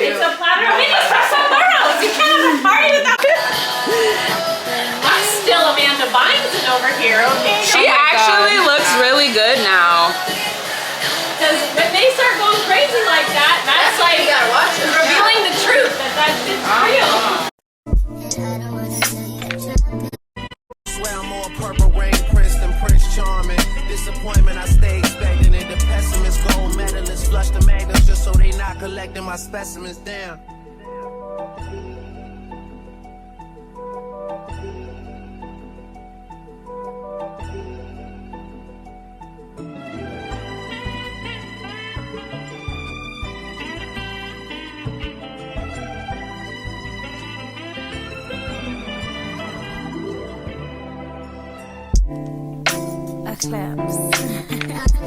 It's a platter of minis for someone. You can't have a party without. I'm still Amanda Bynes over here, okay? She actually looks really good now. Because when they start going crazy like that, that's like you gotta watch it. Revealing the truth that it's real. Swear I'm more purple rain prince than Prince Charming. Disappointment I stay expecting it. The pessimist gold medalists flush the magnums just so they not collecting my specimens down. Claps.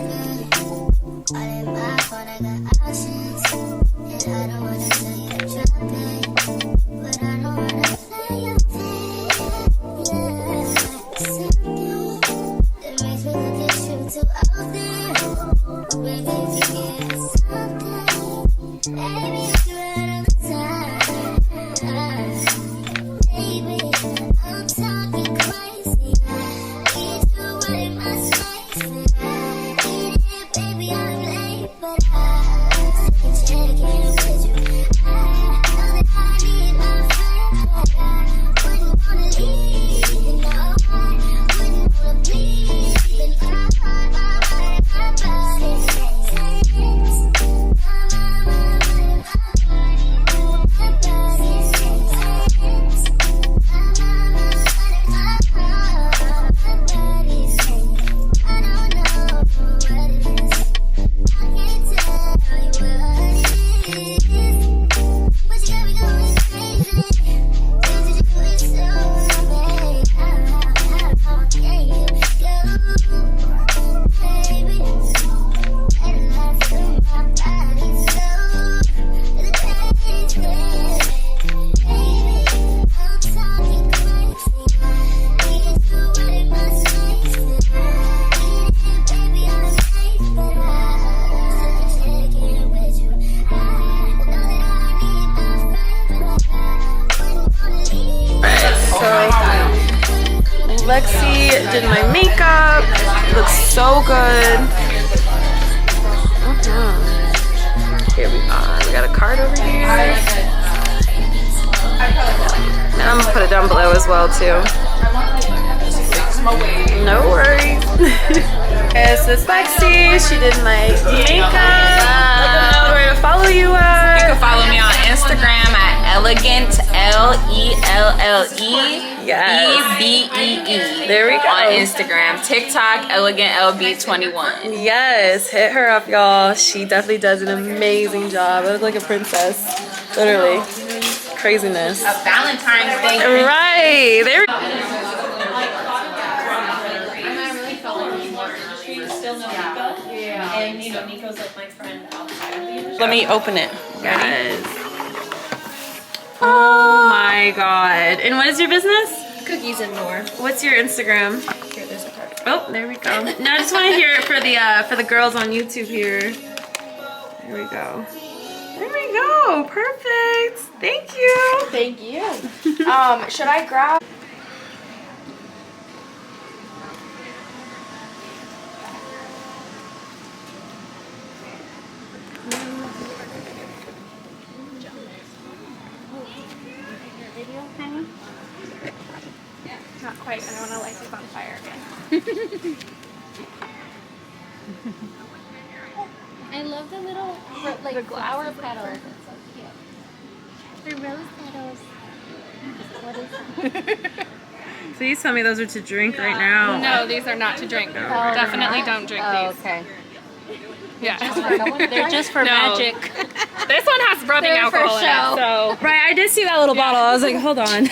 Lexi did my makeup. Looks so good. Here we are. We got a card over here. And I'm gonna put it down below as well too. No worries. Yes, it's Lexi. She did my makeup. Let them know where to follow you at. You can follow me on Instagram at elegant LELLE There we go. on Instagram. TikTok elegantLB21. Yes, hit her up, y'all. She definitely does an amazing job. I look like a princess, literally. Craziness. A Valentine's Day. Right. There. And you know, Nico's like my friend outside of the industry. Let me open it. Guys. Oh my god. And what is your business? Cookies and more. What's your Instagram? Here, there's a card. Oh, there we go. Now I just want to hear it for the girls on YouTube here. There we go. There we go. Perfect. Thank you. Thank you. Should I grab? Not quite. I don't want to light this on fire again. I love the little like flower petals. It's so cute. The rose petals. What is that? Please tell me those are to drink right now. No, these are not to drink. Definitely don't drink these. Okay. Yeah. They're just for magic. This one has rubbing They're for alcohol in show. it, so Right, I did see that little bottle. I was like, hold on.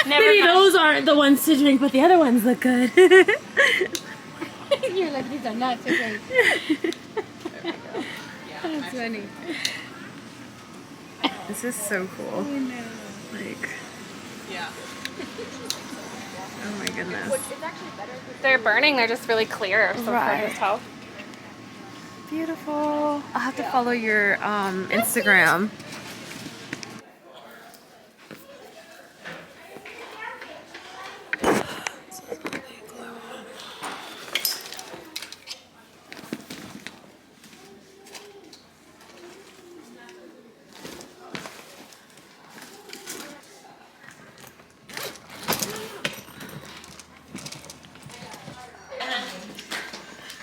Maybe those aren't the ones to drink, but the other ones look good. You're like, these are not to drink. that's funny. This is so cool. Like, oh my goodness. They're burning. They're just really clear, so it's hard Right. to tell. Beautiful. I'll have to follow your Instagram.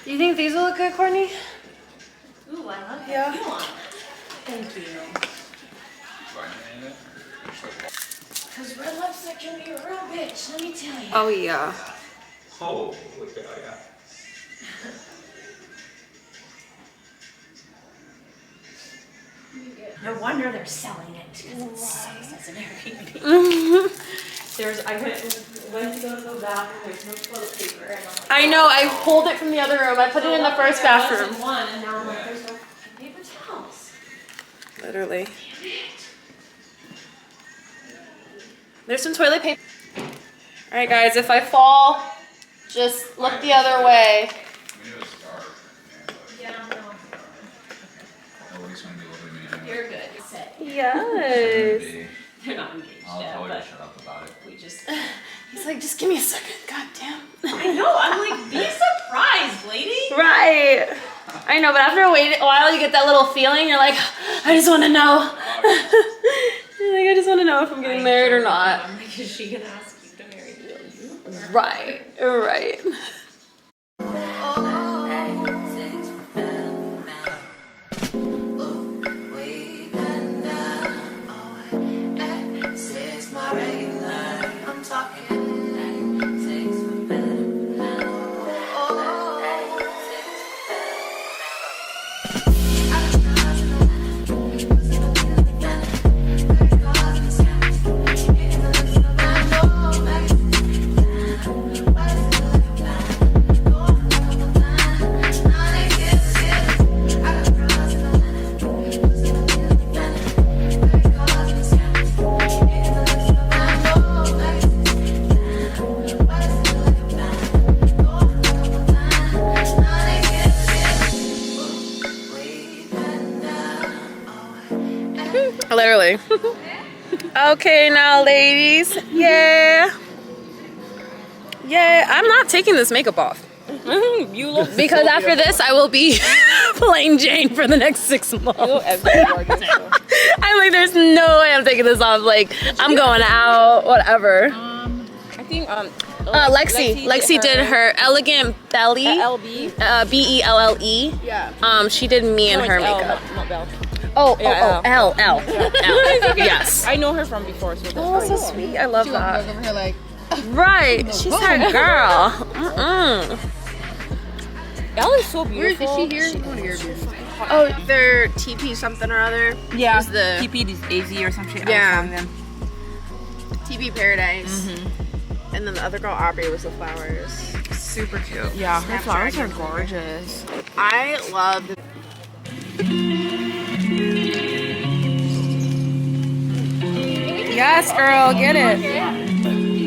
Do you think these will look good, Courtney? Ooh, I love that. Yeah. Thank you. Because red lipstick can be a real bitch, let me tell you. Oh yeah. Oh, look at that. No wonder they're selling it, because it sucks as an Airbnb. I went to go to the bathroom, there's no toilet paper. And I'm like, I know, I pulled it from the other room. I put it in the first bathroom. One, and now I'm like, there's no paper towels. Literally. There's some toilet paper. Alright guys, if I fall, just look the other way. Yeah, no. You're good. Set. Yes. They're not engaged yet, but Shut up about it. we just... He's like, just give me a second. God damn. I know, I'm like, be surprised, lady. Right. I know, but after a while, you get that little feeling. You're like, I just want to know. You're like, I just want to know if I'm getting married or not. I'm like, is she gonna ask you to marry you? Right. Right. Literally. Okay, now ladies. Yeah. Yeah, I'm not taking this makeup off. You look Because after this, I will be plain Jane for the next 6 months. I'm like, there's no way I'm taking this off. Like, I'm going out, whatever. I think Lexi did her Elegant Belly. LB. Belle. Yeah. She did me and her makeup. Not Belle. Oh, Yeah, L. Yes. I know her from before, so that's Oh, so sweet. I love that. Over here like, Right. She's her girl. Belle is so beautiful. is she here? Oh, they're TP something or other. Yeah. Is the TP is AZ or some shit. Yeah. I was telling them. TP Paradise. And then the other girl, Aubrey, was the flowers. Super cute. Yeah, her flowers are gorgeous. I love the Yes, girl, get it.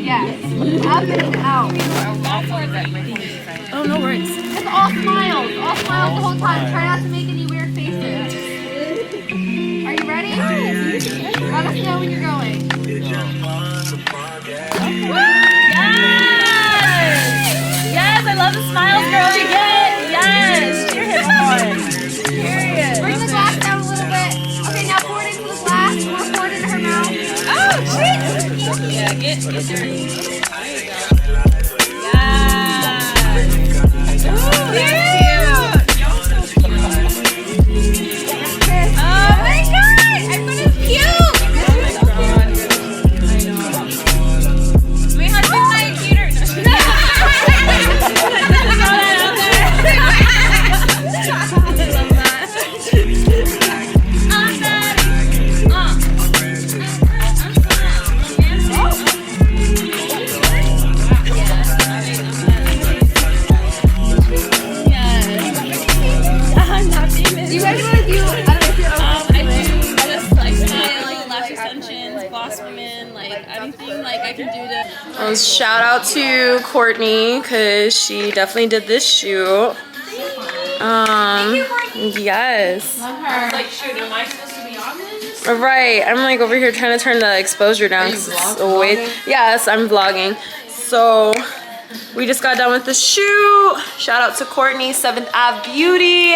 Yes. Up and out. Oh, no worries. It's all smiles. All smiles the whole time. Try not to make any weird faces. Are you ready? Let us know when you're going. Yes, I love the smiles, girl. You get it. Yes. Cheers on. Period. Bring the glass down a little bit. Okay, now pour it into the glass. Pour it into her mouth. Oh, shit. Yeah, get dirty. There you go. Yes. Ooh, that's cute. Oh my god, everybody's cute. My husband's my cheater. Shout out to Courtney because she definitely did this shoot. Thank you, Courtney. Yes. I was like, shoot, am I supposed to be on this? Right. I'm like over here trying to turn the exposure down. Are you 'cause it's vlogging? Yes, I'm vlogging. So we just got done with the shoot. Shout out to Courtney, Seventh Ave Beauty.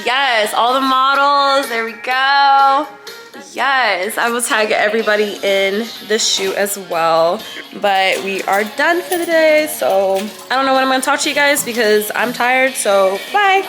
Yes, all the models. There we go. Yes, I will tag everybody in the shoot as well. But we are done for the day. So I don't know when I'm going to talk to you guys because I'm tired. So bye.